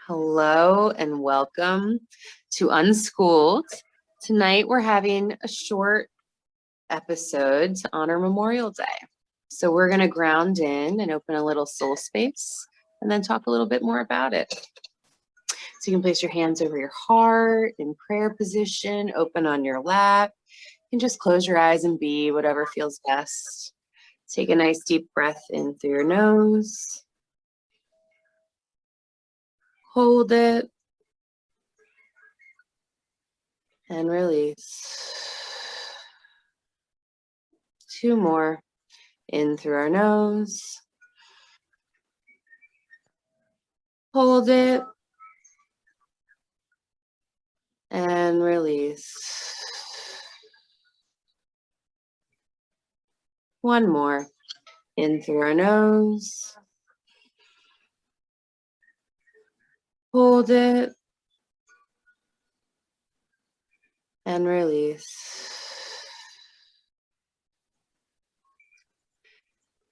Hello and welcome to Unschooled. Tonight we're having a short episode to honor Memorial Day. So we're going to ground in and open a little soul space and then talk a little bit more about it. So you can place your hands over your heart in prayer position, open on your lap. You can just close your eyes and be whatever feels best. Take a nice deep breath in through your nose. Hold it and release. 2 more. In through our nose. Hold it and release. 1 more. In through our nose. Hold it and release.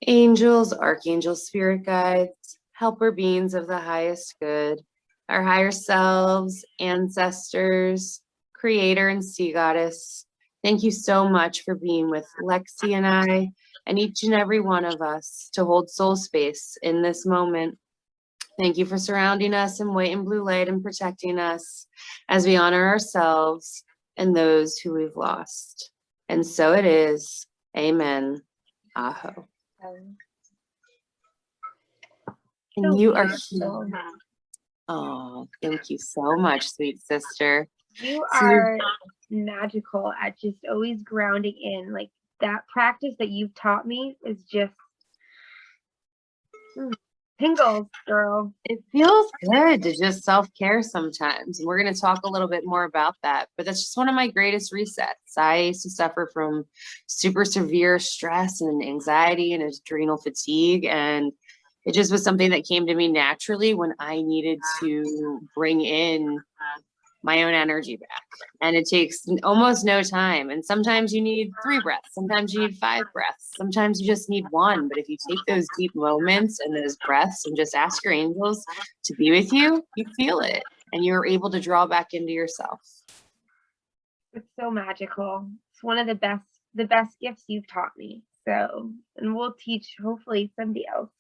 Angels, archangels, spirit guides, helper beings of the highest good, our higher selves, ancestors, creator and sea goddess, thank you so much for being with Lexi and I and each and every one of us to hold soul space in this moment. Thank you for surrounding us in white and blue light and protecting us as we honor ourselves and those who we've lost. And so it is. Amen. Aho. And you are here. Oh, thank you so much, sweet sister. You are magical at just always grounding in. Like, that practice that you've taught me is just tingles, girl. It feels good to just self-care sometimes. And we're going to talk a little bit more about that. But that's just one of my greatest resets. I used to suffer from super severe stress and anxiety and adrenal fatigue. And it just was something that came to me naturally when I needed to bring in my own energy back. And it takes almost no time. And sometimes you need 3 breaths. Sometimes you need 5 breaths. Sometimes you just need 1. But if you take those deep moments and those breaths and just ask your angels to be with you, you feel it. And you're able to draw back into yourself. It's so magical. It's one of the best gifts you've taught me. So, and we'll teach hopefully somebody else.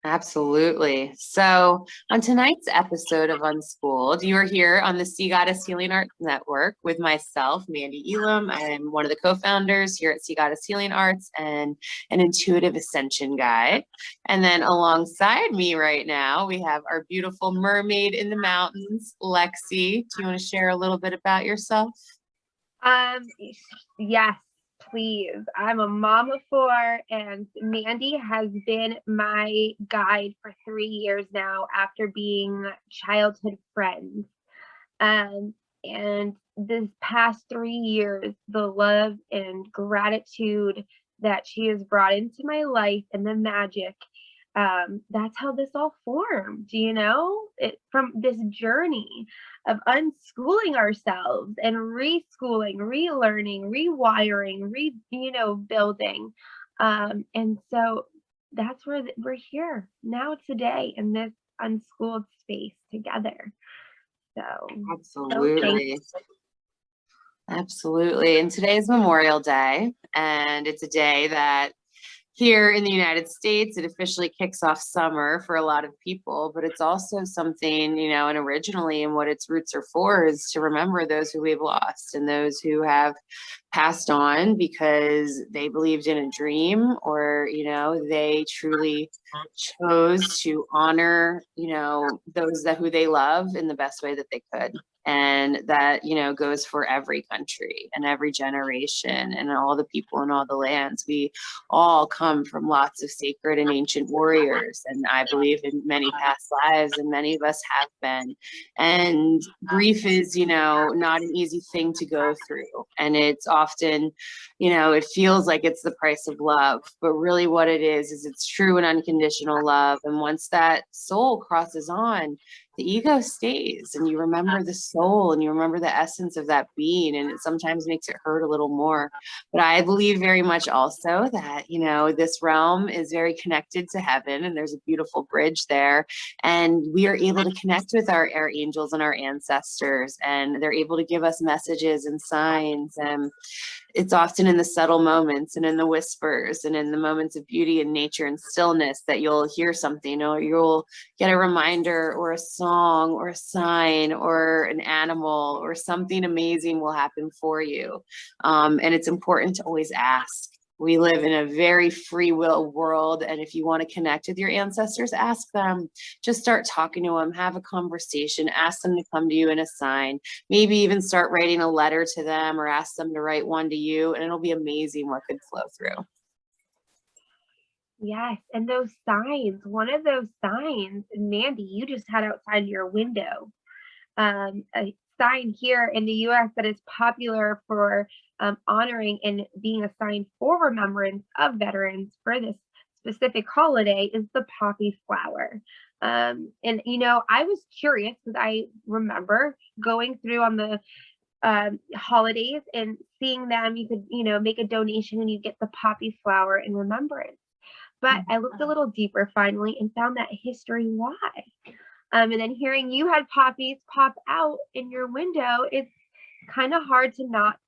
Absolutely. So on tonight's episode of Unschooled, you are here on the Sea Goddess Healing Arts Network with myself, Mandee Elam. I'm one of the co-founders here at Sea Goddess Healing Arts and an intuitive ascension guide. And then alongside me right now, we have our beautiful mermaid in the mountains, Lexi. Do you want to share a little bit about yourself? Yes. Please. I'm a mom of 4, and Mandee has been my guide for 3 years now after being childhood friends. And this past 3 years, the love and gratitude that she has brought into my life and the magic, that's how this all formed, from this journey of unschooling ourselves and reschooling, relearning, rewiring, building. And so that's where we're here now today in this unschooled space together. So absolutely. Absolutely. And today is Memorial Day, and it's a day that here in the United States, it officially kicks off summer for a lot of people, but it's also something, and originally and what its roots are for is to remember those who we've lost and those who have passed on because they believed in a dream or, they truly chose to honor, those who they love in the best way that they could. And that, goes for every country and every generation and all the people and all the lands. We all come from lots of sacred and ancient warriors. And I believe in many past lives, and many of us have been. And grief is, not an easy thing to go through. And it's often, it feels like it's the price of love. But really what it is it's true and unconditional love. And once that soul crosses on, the ego stays, and you remember the soul, and you remember the essence of that being, and it sometimes makes it hurt a little more. But I believe very much also that, you know, this realm is very connected to heaven, and there's a beautiful bridge there, and we are able to connect with our angels and our ancestors, and they're able to give us messages and signs. And it's often in the subtle moments and in the whispers and in the moments of beauty and nature and stillness that you'll hear something, or you'll get a reminder or a song or a sign or an animal, or something amazing will happen for you. And it's important to always ask. We live in a very free will world, and if you want to connect with your ancestors, ask them. Just start talking to them, have a conversation, ask them to come to you in a sign, maybe even start writing a letter to them, or ask them to write one to you, and it'll be amazing what could flow through. Yes, and those signs, one of those signs, Mandee, you just had outside your window, a sign here in the US that is popular for honoring and being a sign for remembrance of veterans for this specific holiday is the poppy flower. And, you know, I was curious because I remember going through on the holidays and seeing them. You could, you know, make a donation and you get the poppy flower in remembrance. But I looked a little deeper finally and found that history why. And then hearing you had poppies pop out in your window, it's kind of hard to not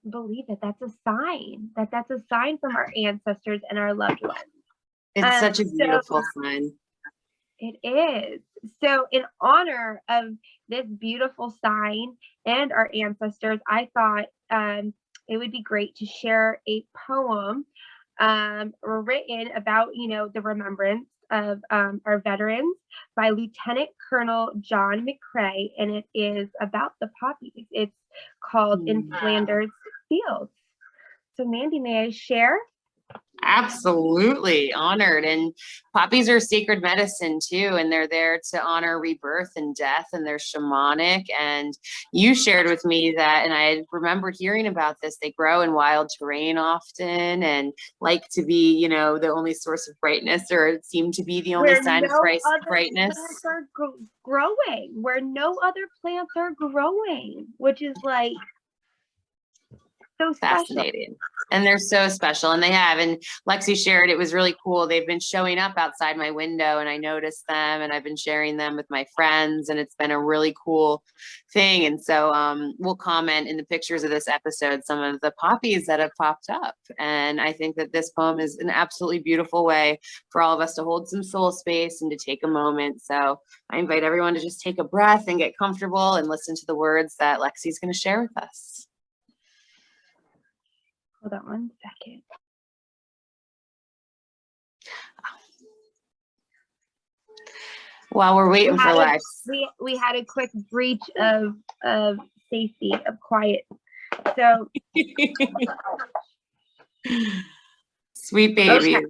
believe that that's a sign, that that's a sign from our ancestors and our loved ones. It's such a beautiful sign. It is. So in honor of this beautiful sign and our ancestors, I thought it would be great to share a poem written about, you know, the remembrance of our veterans by Lieutenant Colonel John McCrae, and it is about the poppies. It's called In Flanders Fields. So Mandee, may I share? Absolutely, honored. And poppies are sacred medicine too, and they're there to honor rebirth and death, and they're shamanic. And you shared with me that, and I remember hearing about this, they grow in wild terrain often and like to be, you know, the only source of brightness, or seem to be the only sign of brightness. Plants are growing where no other plants are growing, which is like so fascinating. And they're so special, and they have, and Lexi shared, it was really cool. They've been showing up outside my window, and I noticed them, and I've been sharing them with my friends, and it's been a really cool thing. And so we'll comment in the pictures of this episode some of the poppies that have popped up. And I think that this poem is an absolutely beautiful way for all of us to hold some soul space and to take a moment. So I invite everyone to just take a breath and get comfortable and listen to the words that Lexi's going to share with us. Hold on one second. While we're waiting for Lex, we had a quick breach of safety, of quiet. So sweet baby. Okay.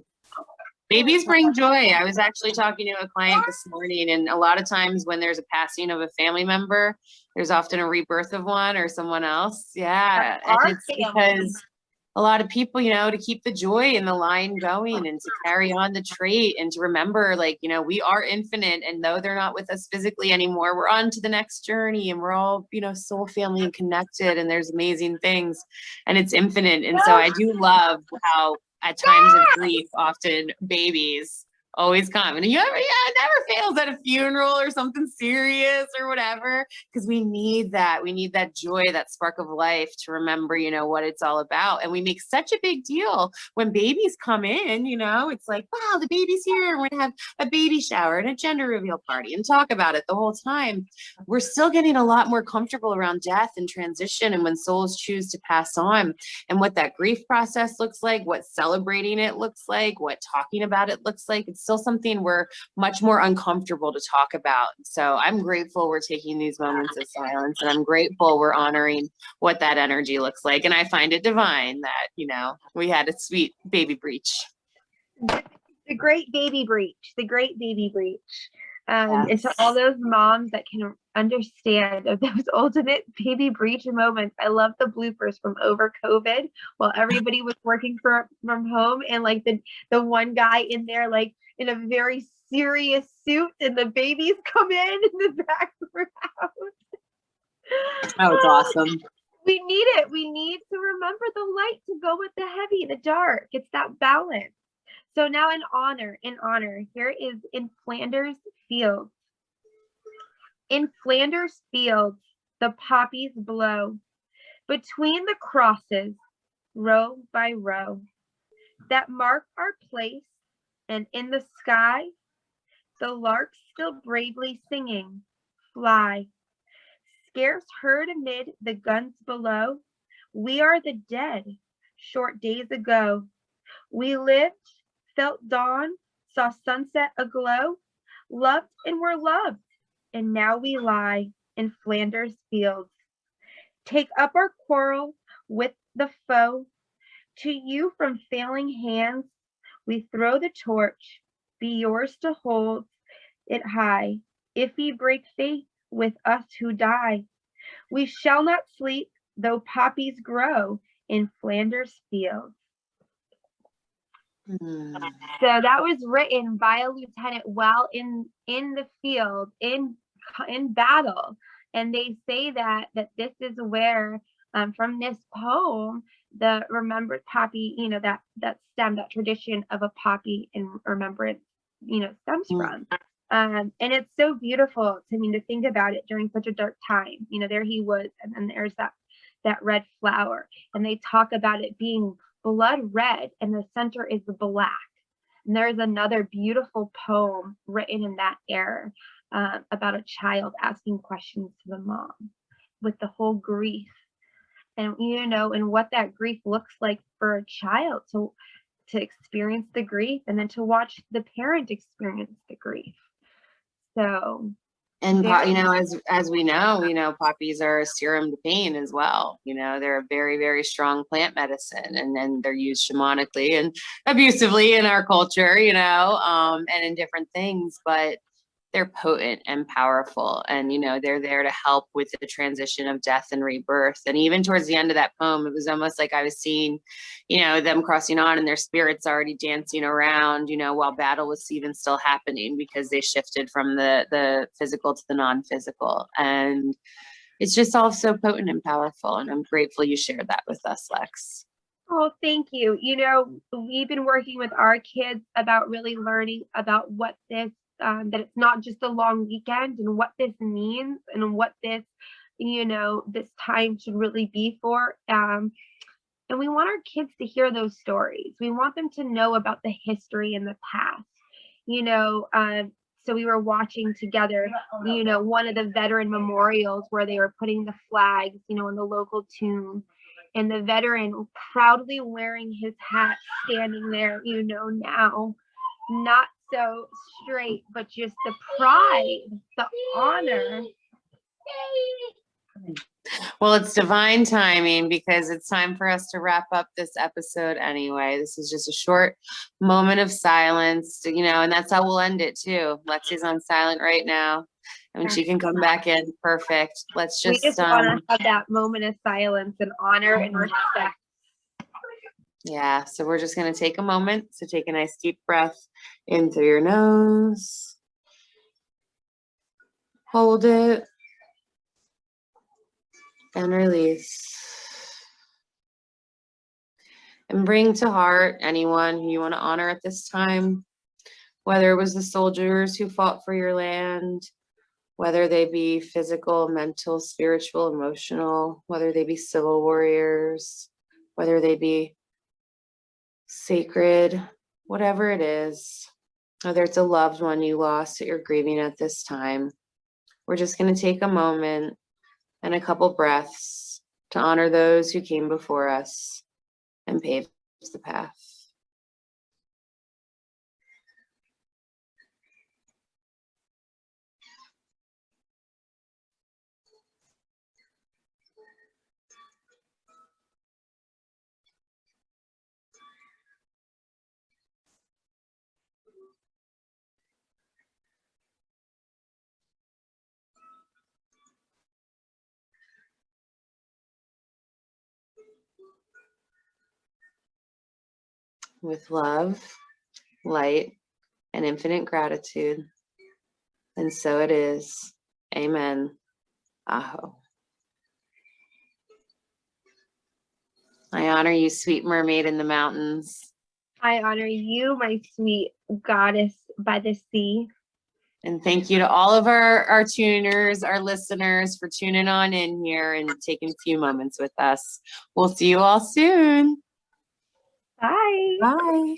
Babies bring joy. I was actually talking to a client this morning, and a lot of times when there's a passing of a family member, there's often a rebirth of one or someone else. Yeah. And it's because a lot of people, you know, to keep the joy in the line going and to carry on the trait and to remember, like, you know, we are infinite, and though they're not with us physically anymore, we're on to the next journey, and we're all, you know, soul family and connected, and there's amazing things, and it's infinite. And so I do love how at times of grief, often babies always come, and it never fails at a funeral or something serious or whatever, because we need that joy, that spark of life to remember, you know, what it's all about. And we make such a big deal when babies come in, you know, it's like, wow, the baby's here, and we're gonna have a baby shower and a gender reveal party and talk about it the whole time. We're still getting a lot more comfortable around death and transition, and when souls choose to pass on, and what that grief process looks like, what celebrating it looks like, what talking about it looks like. It's still something we're much more uncomfortable to talk about. So I'm grateful we're taking these moments of silence, and I'm grateful we're honoring what that energy looks like. And I find it divine that, you know, we had a sweet baby breach. The great baby breach, the great baby breach. And to all those moms that can understand of those ultimate baby breach moments. I love the bloopers from over COVID while everybody was working from home, and like the one guy in there like in a very serious suit, and the babies come in the background. Oh, it's awesome. We need it. We need to remember the light to go with the heavy, the dark. It's that balance. So now in honor, here is in Flanders fields. In Flanders fields, the poppies blow between the crosses, row by row, that mark our place, and in the sky, the larks still bravely singing, fly. Scarce heard amid the guns below, we are the dead, short days ago. We lived, felt dawn, saw sunset aglow, loved and were loved, and now we lie in Flanders fields. Take up our quarrel with the foe. To you from failing hands we throw the torch, be yours to hold it high. If ye break faith with us who die, we shall not sleep, though poppies grow in Flanders fields. So that was written by a lieutenant while in the field, in battle. And they say that this is where, from this poem, the remembered poppy, that stem, that tradition of a poppy in remembrance, stems from. And it's so beautiful to me to think about it during such a dark time. There he was, and then there's that red flower, and they talk about it being blood red, and the center is black. And there's another beautiful poem written in that era about a child asking questions to the mom with the whole grief, and and what that grief looks like for a child to experience the grief, and then to watch the parent experience the grief. So, and as we know, poppies are a serum to pain as well. They're a very, very strong plant medicine, and then they're used shamanically and abusively in our culture, and in different things, but they're potent and powerful, and they're there to help with the transition of death and rebirth. And even towards the end of that poem, it was almost like I was seeing them crossing on, and their spirits already dancing around, while battle was even still happening, because they shifted from the physical to the non-physical. And it's just all so potent and powerful, and I'm grateful you shared that with us, Lex. Oh, thank you. We've been working with our kids about really learning about what this that it's not just a long weekend, and what this means, and what this this time should really be for. And we want our kids to hear those stories. We want them to know about the history and the past. So we were watching together, one of the veteran memorials where they were putting the flags, in the local tomb, and the veteran proudly wearing his hat, standing there, now, not so straight, but just the pride, the honor. Well, it's divine timing, because it's time for us to wrap up this episode anyway. This is just a short moment of silence, and that's how we'll end it too. Lexi's on silent right now, and she can come back in. Perfect. Let's just, we just want to have that moment of silence and honor and respect. Yeah, so we're just going to take a moment. So take a nice deep breath in through your nose. Hold it. And release. And bring to heart anyone who you want to honor at this time, whether it was the soldiers who fought for your land, whether they be physical, mental, spiritual, emotional, whether they be civil warriors, whether they be sacred, whatever it is, whether it's a loved one you lost that you're grieving at this time. We're just going to take a moment and a couple breaths to honor those who came before us and paved the path. with love, light, and infinite gratitude. And so it is. Amen. Aho. I honor you, sweet mermaid in the mountains. I honor you, my sweet goddess by the sea. And thank you to all of our tuners, our listeners, for tuning on in here and taking a few moments with us. We'll see you all soon. Bye. Bye.